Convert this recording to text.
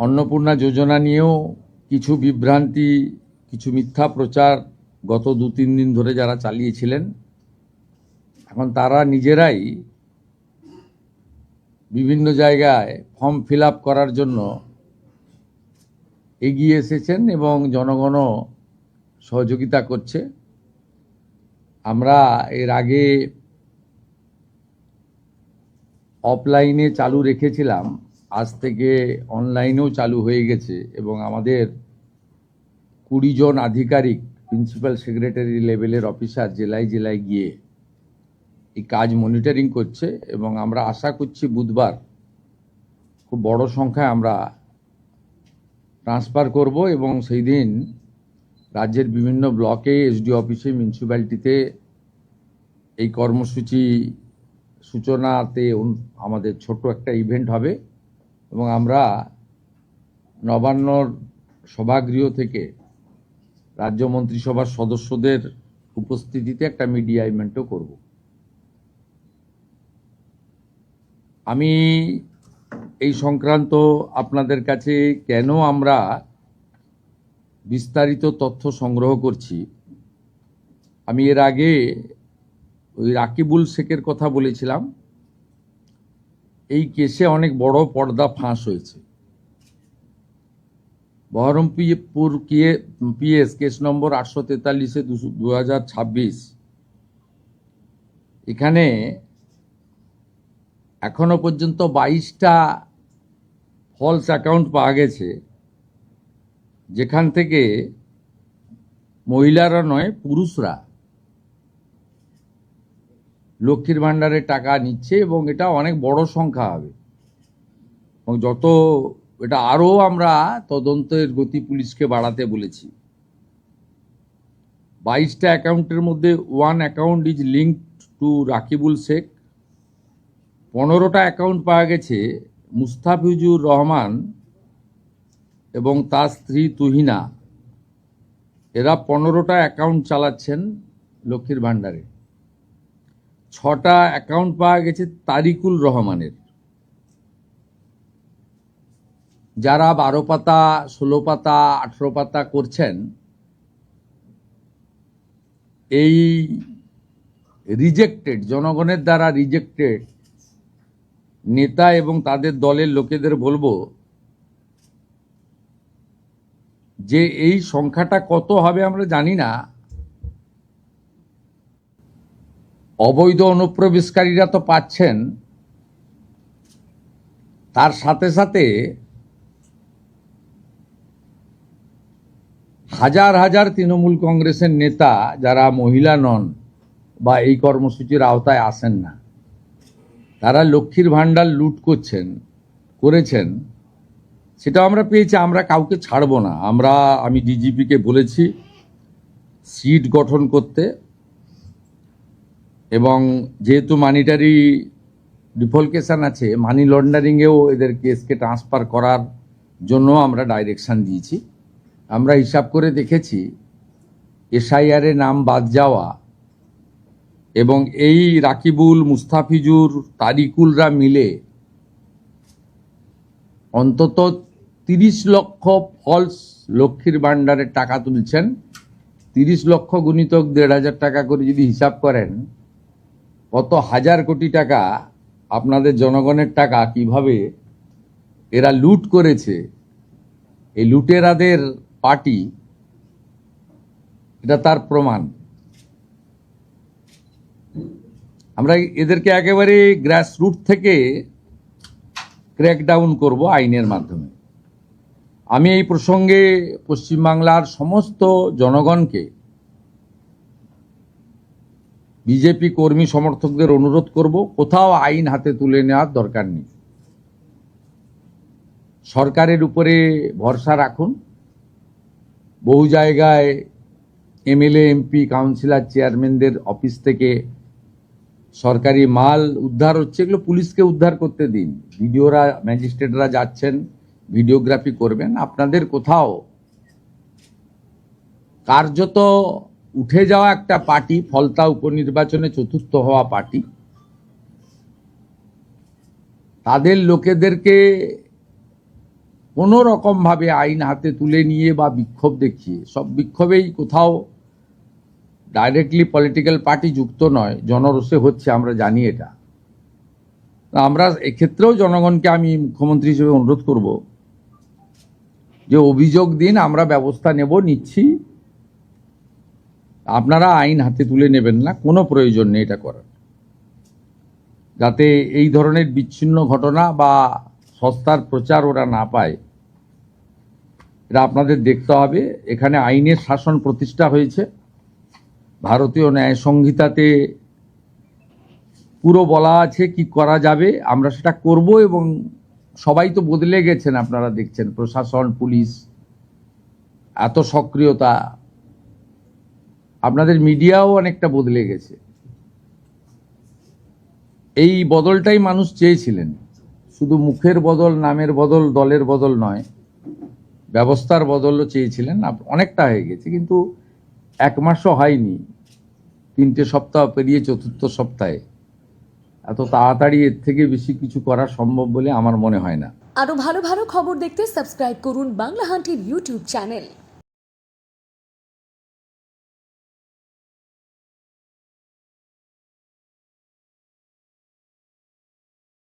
অন্নপূর্ণা যোজনা নিয়েও কিছু বিভ্রান্তি, কিছু মিথ্যা প্রচার গত 2-3 দিন ধরে যারা চালিয়েছিলেন, এখন তারা নিজেরাই বিভিন্ন জায়গায় ফর্ম ফিল আপ করার জন্য এগিয়ে এসেছেন এবং জনগণও সহযোগিতা করছে। আমরা এর আগে অফলাইনে চালু রেখেছিলাম, আজ থেকে অনলাইনেও চালু হয়ে গেছে এবং আমাদের 20 জন আধিকারিক, প্রিন্সিপাল সেক্রেটারি লেভেলের অফিসার জেলায় জেলায় গিয়ে এই কাজ মনিটরিং করছে এবং আমরা আশা করছি বুধবার খুব বড় সংখ্যায় আমরা ট্রান্সফার করব এবং সেই দিন রাজ্যের বিভিন্ন ব্লকে, এসডি অফিসে, মিউনিসিপ্যালিটিতে এই কর্মসূচি সূচনাতে আমাদের ছোট একটা ইভেন্ট হবে এবং আমরা নবান্নর সভাগৃহ থেকে রাজ্য মন্ত্রিসভার সদস্যদের উপস্থিতিতে একটা মিডিয়া ইভেন্টও করব। আমি এই সংক্রান্ত আপনাদের কাছে কেন আমরা বিস্তারিত তথ্য সংগ্রহ করছি, আমি এর আগে ওই রাকিবুল শেখের কথা বলেছিলাম। এই কেসে অনেক বড় পর্দা ফাঁস হয়েছে। বহরমপুর পিএস কেস নম্বর 843/2026, এখানে এখনো পর্যন্ত 22টা ফলস অ্যাকাউন্ট পাওয়া গেছে, যেখান থেকে মহিলারা নয়, পুরুষরা লক্ষ্মীর ভাণ্ডারের টাকা নিচ্ছে এবং এটা অনেক বড় সংখ্যা হবে এবং যত এটা আরও আমরা তদন্তের গতি পুলিশকে বাড়াতে বলেছি। 22টা অ্যাকাউন্টের মধ্যে 1 account is linked to Rakibul Sheikh. 15টা অ্যাকাউন্ট পাওয়া গেছে মুস্তাফিজুর রহমান এবং তার স্ত্রী তুহিনা। এরা 15টা অ্যাকাউন্ট চালাচ্ছেন লক্ষ্মীর ভাণ্ডারে। 6টা অ্যাকাউন্ট পাওয়া গেছে তারিকুল রহমানের, যারা 12 পাতা, 16 পাতা, 18 পাতা করছেন। এই রিজেক্টেড, জনগণের দ্বারা রিজেক্টেড নেতা এবং তাদের দলের লোকেদের বলবো যে এই সংখ্যাটা কত হবে আমরা জানি না। অবৈধ অনুপ্রবেশকারীরা তো পাচ্ছেন, তার সাথে সাথে হাজার হাজার তৃণমূল কংগ্রেসের নেতা যারা মহিলা নন বা এই কর্মসূচির আওতায় আসেন না, তারা লক্ষ্মীর ভাণ্ডার লুট করেছেন, সেটাও আমরা পেয়েছি। আমরা কাউকে ছাড়বো না। আমি ডিজিপিকে বলেছি সিট গঠন করতে এবং যেহেতু মানিটারি ডিফলকেশন আছে, মানি লন্ডারিংয়েও এদের কেসকে ট্রান্সফার করার জন্য আমরা ডাইরেকশন দিয়েছি। আমরা হিসাব করে দেখেছি এসআইআর এ নাম বাদ যাওয়া এবং এই রাকিবুল, মুস্তাফিজুর, তারিকুলরা মিলে অন্তত 30 লক্ষ ফলস লক্ষ্মীর ভাণ্ডারের টাকা তুলছেন। 30 লক্ষ গুণিতক 1,500 টাকা করে যদি হিসাব করেন, কত হাজার কোটি টাকা আপনাদের জনগণের টাকা কিভাবে এরা লুট করেছে। এই লুটেরাদের পার্টি, এটা তার প্রমাণ। আমরা এদেরকে একেবারে গ্রাসরুট থেকে ক্র্যাকডাউন করব আইনের মাধ্যমে। আমি এই প্রসঙ্গে পশ্চিমবাংলার সমস্ত জনগণকে, বিজেপি কর্মী সমর্থকদের অনুরোধ করব, কোথাও আইন হাতে তুলে নেওয়ার দরকার নেই। সরকারের উপরে ভরসা রাখুন। বহু জায়গায় এমএলএ, এমপি, কাউন্সিলর, চেয়ারম্যানদের অফিস থেকে সরকারি মাল উদ্ধার হচ্ছে, এগুলো পুলিশকে উদ্ধার করতে দিন। ভিডিওরা, ম্যাজিস্ট্রেটরা যাচ্ছেন, ভিডিওগ্রাফি করবেন। আপনাদের কোথাও কার্যত উঠে যাওয়া একটা পার্টি, ফলতা উপনির্বাচনে 4র্থ হওয়া পার্টি, তাদের লোকেদেরকে কোনো রকমভাবে আইন হাতে তুলে নিয়ে বা বিক্ষোভ দেখিয়ে, সব বিক্ষোভেই কোথাও ডাইরেক্টলি পলিটিক্যাল পার্টি যুক্ত নয়, জনরোষে হচ্ছে, আমরা জানি এটা। তা আমরা এক্ষেত্রেও জনগণকে আমি মুখ্যমন্ত্রী হিসেবে অনুরোধ করব যে অভিযোগ দিন, আমরা ব্যবস্থা নিচ্ছি। আপনারা আইন হাতে তুলে নেবেন না, কোনো প্রয়োজন নেই এটা করার, যাতে এই ধরনের বিচ্ছিন্ন ঘটনা বা সস্তার প্রচার ওরা না পায়। এটা আপনাদের দেখতে হবে। এখানে আইনের শাসন প্রতিষ্ঠা হয়েছে, ভারতীয় ন্যায় সংহিতাতে পুরো বলা আছে কি করা যাবে, আমরা সেটা করব। এবং সবাই তো বদলে গেছেন, আপনারা দেখছেন প্রশাসন, পুলিশ, এত সক্রিয়তা, আপনাদের মিডিয়াও অনেকটা বদলে গেছে। এই বদলটাই মানুষ চেয়েছিলেন, শুধু মুখের বদল, নামের বদল, দলের বদল নয়, ব্যবস্থার বদলও চেয়েছিলেন। অনেকটা হয়ে গেছে, কিন্তু 1 মাসও হয়নি, 3টে সপ্তাহ পেরিয়ে 4র্থ সপ্তাহে এত তাড়াতাড়ি এর থেকে বেশি কিছু করা সম্ভব বলে আমার মনে হয় না। আরো ভালো ভালো খবর দেখতে সাবস্ক্রাইব করুন বাংলা হান্টির ইউটিউব চ্যানেল।